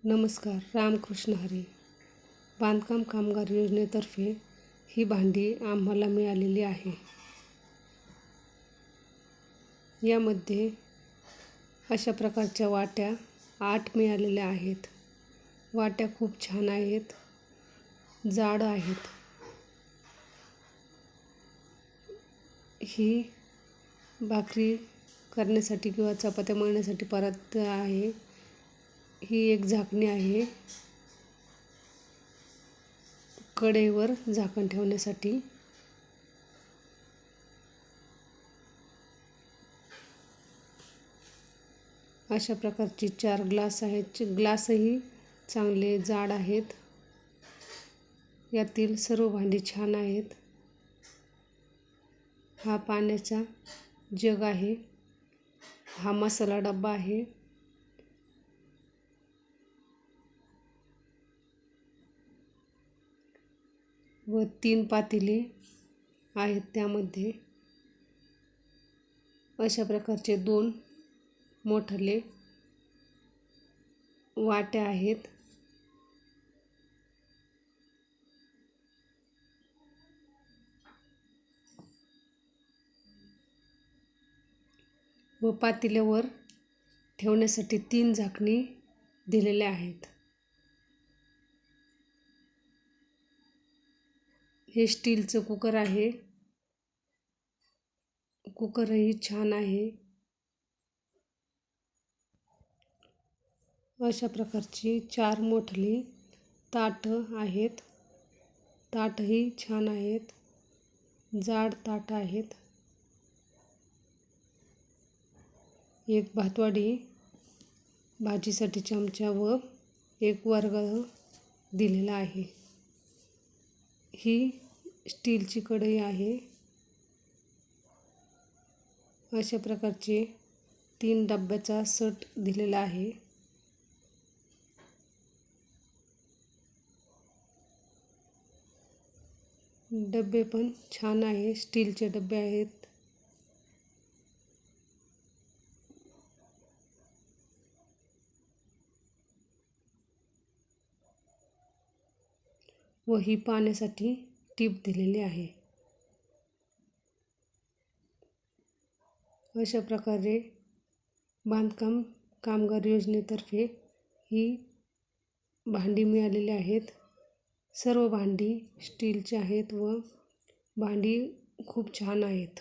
नमस्कार. रामकृष्ण हरी. बांधकाम कामगार योजनेतर्फे ही भांडी आम्हाला मिळालेली आहे. यामध्ये अशा प्रकारच्या वाट्या 8 मिळालेल्या आहेत. वाट्या खूप छान आहेत, जाड आहेत. ही भाकरी करण्यासाठी किंवा चपात्या मळण्यासाठी परात आहे. ही एक झाकणी आहे कढईवर झाकण ठेवण्यासाठी. अशा प्रकारची 4 ग्लास आहेत. ग्लासही चांगले जाड आहेत. यातील सर्व भांडी छान आहेत. हा पाण्याचा जग आहे. हा मसाला डब्बा आहे. व 3 पातेले आहेत. त्यामध्ये अशा प्रकारचे 2 मोठे वाट्या आहेत. व पातेल्यावर ठेवण्यासाठी 3 झाकणी दिलेल्या आहेत. हे स्टीलचं कुकर आहे. कुकरही छान आहे. अशा प्रकारची 4 मोठी ताटं आहेत. ताटही छान आहेत, जाड ताट आहेत. एक भातवाडी, भाजीसाठी चमचा व एक वर्ग दिलेला आहे. ही स्टीलची कढई आहे. अशा प्रकारचे 3 डब्याचा सेट दिलेला आहे. डबे पण छान आहे, स्टीलचे डबे आहेत. व ही पाण्यासाठी टीप दिलेली आहे. अशा प्रकारे बांधकाम कामगार योजनेतर्फे ही भांडी मिळालेली आहेत. सर्व भांडी स्टीलची आहेत व भांडी खूप छान आहेत.